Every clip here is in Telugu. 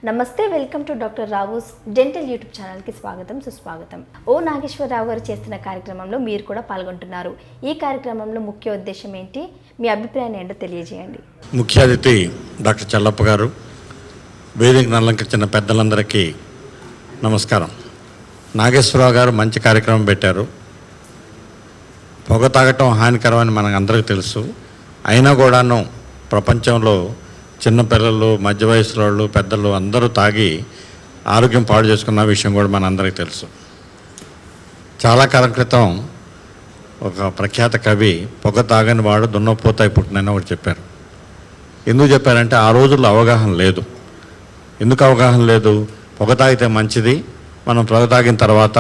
నమస్తే, welcome to doctor Rao's dental YouTube ఛానల్కి స్వాగతం, సుస్వాగతం. ఓ నాగేశ్వర రావు గారు చేస్తున్న కార్యక్రమంలో మీరు కూడా పాల్గొంటున్నారు. ఈ కార్యక్రమంలో ముఖ్య ఉద్దేశం ఏంటి, మీ అభిప్రాయాన్ని ఏంటో తెలియజేయండి. ముఖ్య అతిథి డాక్టర్ చల్లప్ప గారు, వేదికను అలంకరించిన పెద్దలందరికీ నమస్కారం. నాగేశ్వరరావు గారు మంచి కార్యక్రమం పెట్టారు. పొగ తాగటం హానికరమని మనకు అందరికీ తెలుసు. అయినా కూడాను ప్రపంచంలో చిన్నపిల్లలు, మధ్య వయసుల వాళ్ళు, పెద్దలు అందరూ తాగి ఆరోగ్యం పాడు చేసుకున్న విషయం కూడా మన అందరికీ తెలుసు. చాలా కాలం క్రితం ఒక ప్రఖ్యాత కవి పొగ తాగని వాడు దున్నపోతాయి పుట్టినని ఒకటి చెప్పారు. ఎందుకు చెప్పారంటే ఆ రోజుల్లో అవగాహన లేదు. ఎందుకు అవగాహన లేదు? పొగ తాగితే మంచిది, మనం పొగ తాగిన తర్వాత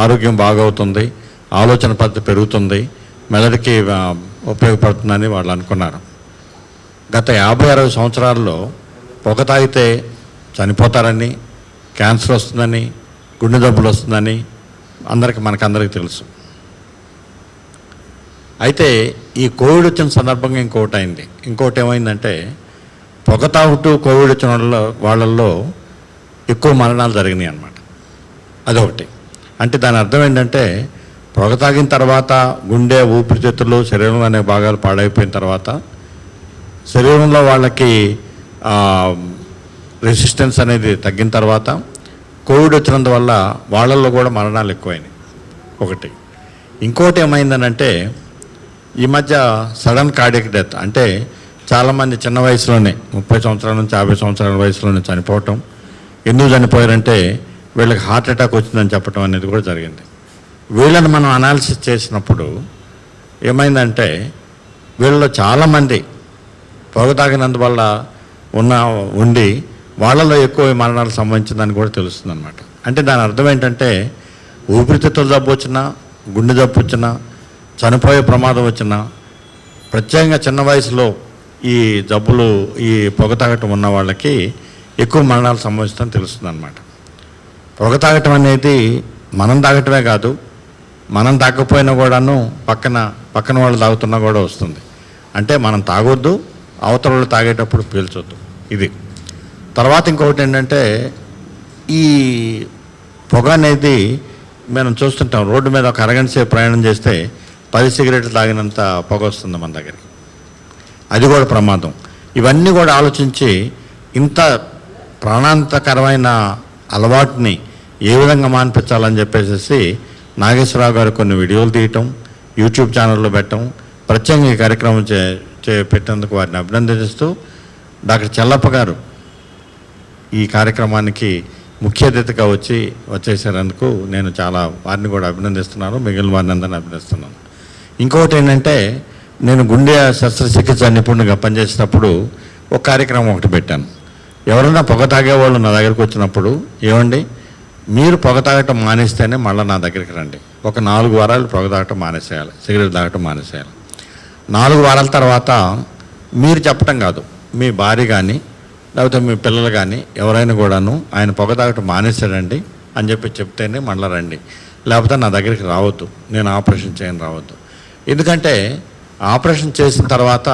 ఆరోగ్యం బాగవుతుంది, ఆలోచన పద్ధతి పెరుగుతుంది, మెదడుకి ఉపయోగపడుతుందని వాళ్ళు అనుకున్నారు. గత 50-60 సంవత్సరాల్లో పొగ తాగితే చనిపోతారని, క్యాన్సర్ వస్తుందని, గుండె జబ్బులు వస్తుందని మనకందరికీ తెలుసు. అయితే ఈ కోవిడ్ వచ్చిన సందర్భంగా ఇంకోటి ఏమైందంటే పొగ తాగుతూ కోవిడ్ వచ్చిన వాళ్ళల్లో ఎక్కువ మరణాలు జరిగినాయి అన్నమాట. అదొకటి. అంటే దాని అర్థం ఏంటంటే పొగ తాగిన తర్వాత గుండె, ఊపిరితిత్తులు, శరీరంలో అనే భాగాలు పాడైపోయిన తర్వాత శరీరంలో వాళ్ళకి రెసిస్టెన్స్ అనేది తగ్గిన తర్వాత కోవిడ్ వచ్చినందువల్ల వాళ్ళల్లో కూడా మరణాలు ఎక్కువైనాయి. ఒకటి. ఇంకోటి ఏమైందనంటే ఈ మధ్య సడన్ కార్డియక్ డెత్, అంటే చాలామంది చిన్న వయసులోనే 30 సంవత్సరాల నుంచి 50 సంవత్సరాల వయసులోనే చనిపోవటం. ఎందుకు చనిపోయారంటే వీళ్ళకి హార్ట్ అటాక్ వచ్చిందని చెప్పడం అనేది కూడా జరిగింది. వీళ్ళని మనం అనాలిసిస్ చేసినప్పుడు ఏమైందంటే వీళ్ళలో చాలామంది పొగ తాగినందువల్ల ఉండి వాళ్ళలో ఎక్కువ మరణాలకు సంబంధించిందని కూడా తెలుస్తుంది అనమాట. అంటే దాని అర్థం ఏంటంటే ఊపిరితిత్తుల జబ్బు వచ్చినా, గుండె జబ్బు వచ్చినా, చనిపోయే ప్రమాదం వచ్చినా, ప్రత్యేకంగా చిన్న వయసులో ఈ జబ్బులు, ఈ పొగ తాగటం ఉన్న వాళ్ళకి ఎక్కువ మరణాలు సంభవిస్తుందని తెలుస్తుంది అనమాట. పొగ తాగటం అనేది మనం తాగటమే కాదు, మనం తాగకపోయినా కూడాను పక్కన వాళ్ళు తాగుతున్నా కూడా వస్తుంది. అంటే మనం తాగొద్దు, అవతల వాళ్ళు తాగేటప్పుడు పీల్చొద్దు. ఇది. తర్వాత ఇంకొకటి ఏంటంటే ఈ పొగ అనేది మనం చూస్తుంటాం. రోడ్డు మీద ఒక అరగంట సేపు ప్రయాణం చేస్తే 10 సిగరెట్లు తాగినంత పొగ వస్తుంది మన దగ్గరికి. అది కూడా ప్రమాదం. ఇవన్నీ కూడా ఆలోచించి ఇంత ప్రాణాంతకరమైన అలవాటుని ఏ విధంగా మాన్పించాలని చెప్పేసి నాగేశ్వరరావు గారు కొన్ని వీడియోలు తీయటం, యూట్యూబ్ ఛానల్లో పెట్టడం, ప్రత్యేకంగా ఈ కార్యక్రమం పెట్టేందుకు వారిని అభినందిస్తూ డాక్టర్ చల్లప్ప గారు ఈ కార్యక్రమానికి ముఖ్య అతిథిగా వచ్చేసేందుకు నేను వారిని కూడా అభినందిస్తున్నాను, మిగిలిన వారిని అందరినీ అభినందిస్తున్నాను. ఇంకొకటి ఏంటంటే నేను గుండె శస్త్రచికిత్స నిపుణుడిగా పనిచేసేటప్పుడు ఒక కార్యక్రమం ఒకటి పెట్టాను. ఎవరైనా పొగ తాగేవాళ్ళు నా దగ్గరికి వచ్చినప్పుడు, ఏమండి మీరు పొగ తాగటం మానేస్తేనే మళ్ళీ నా దగ్గరికి రండి. ఒక 4 వారాలు పొగ తాగటం మానేసేయాలి, సిగరెట్ తాగటం మానేసేయాలి. 4 వారాల తర్వాత మీరు చెప్పటం కాదు, మీ భార్య కానీ లేకపోతే మీ పిల్లలు కానీ ఎవరైనా కూడాను ఆయన పొగ తాగటం మానేసాడండి అని చెప్తేనే మళ్ళీ రండి, లేకపోతే నా దగ్గరికి రావద్దు, నేను ఆపరేషన్ చేయని రావద్దు. ఎందుకంటే ఆపరేషన్ చేసిన తర్వాత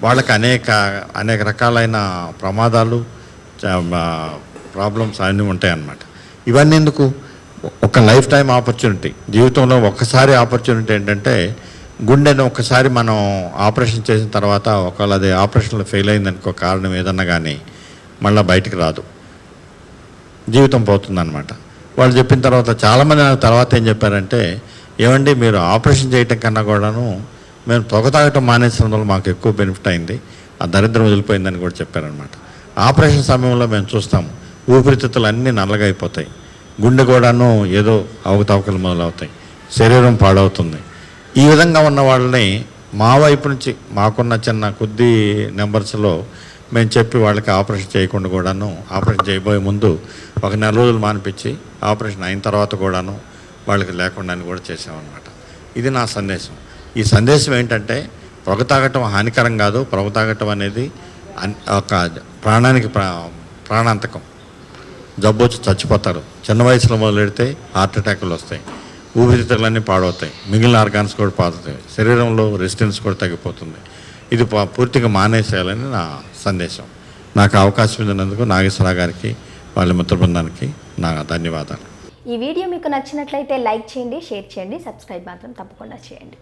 వాళ్ళకి అనేక రకాలైన ప్రమాదాలు, ప్రాబ్లమ్స్ అన్నీ ఉంటాయన్నమాట. ఇవన్నీ ఎందుకు? ఒక లైఫ్ టైం ఆపర్చునిటీ, జీవితంలో ఒక్కసారి ఆపర్చునిటీ ఏంటంటే గుండెను ఒక్కసారి మనం ఆపరేషన్ చేసిన తర్వాత ఒకవేళ అది ఆపరేషన్లో ఫెయిల్ అయిందనుకో, కారణం ఏదన్నా కానీ మళ్ళీ బయటికి రాదు, జీవితం పోతుందన్నమాట. వాళ్ళు చెప్పిన తర్వాత చాలామంది నాకు తర్వాత ఏం చెప్పారంటే, ఏమండి మీరు ఆపరేషన్ చేయటం కన్నా కూడాను మేము పొగ తాగటం మానేసిన వల్ల మాకు ఎక్కువ బెనిఫిట్ అయింది, ఆ దరిద్రం వదిలిపోయిందని కూడా చెప్పారనమాట. ఆపరేషన్ సమయంలో మేము చూస్తాము ఊపిరితిత్తులు అన్నీ నల్లగా అయిపోతాయి, గుండె కూడాను ఏదో అవకతవకలు మొదలవుతాయి, శరీరం పాడవుతుంది. ఈ విధంగా ఉన్న వాళ్ళని మా వైపు నుంచి మాకున్న చిన్న కొద్ది నెంబర్స్లో మేము చెప్పి వాళ్ళకి ఆపరేషన్ చేయకుండా కూడాను, ఆపరేషన్ చేయబోయే ముందు ఒక 4 రోజులు మానిపించి ఆపరేషన్ అయిన తర్వాత కూడాను వాళ్ళకి లేకుండా అని కూడా చేసామన్నమాట. ఇది నా సందేశం. ఈ సందేశం ఏంటంటే పొగ తాగటం హానికరం కాదు, పొగ తాగటం అనేది ఒక ప్రాణానికి ప్రాణాంతకం. జబ్బు వచ్చి చచ్చిపోతారు. చిన్న వయసులో మొదలెడితే హార్ట్ అటాకులు వస్తాయి, ఊపిరితిత్తులన్నీ పాడవుతాయి, మిగిలిన ఆర్గాన్స్ కూడా పాడవుతాయి, శరీరంలో రెసిస్టెన్స్ కూడా తగ్గిపోతుంది. ఇది పూర్తిగా మానేసేయాలని నా సందేశం. నాకు అవకాశం ఇచ్చినందుకు నాగేశ్వరరావు గారికి వాళ్ళ మిత్ర బృందానికి నా ధన్యవాదాలు. ఈ వీడియో మీకు నచ్చినట్లయితే లైక్ చేయండి, షేర్ చేయండి, సబ్స్క్రైబ్ మాత్రం తప్పకుండా చేయండి.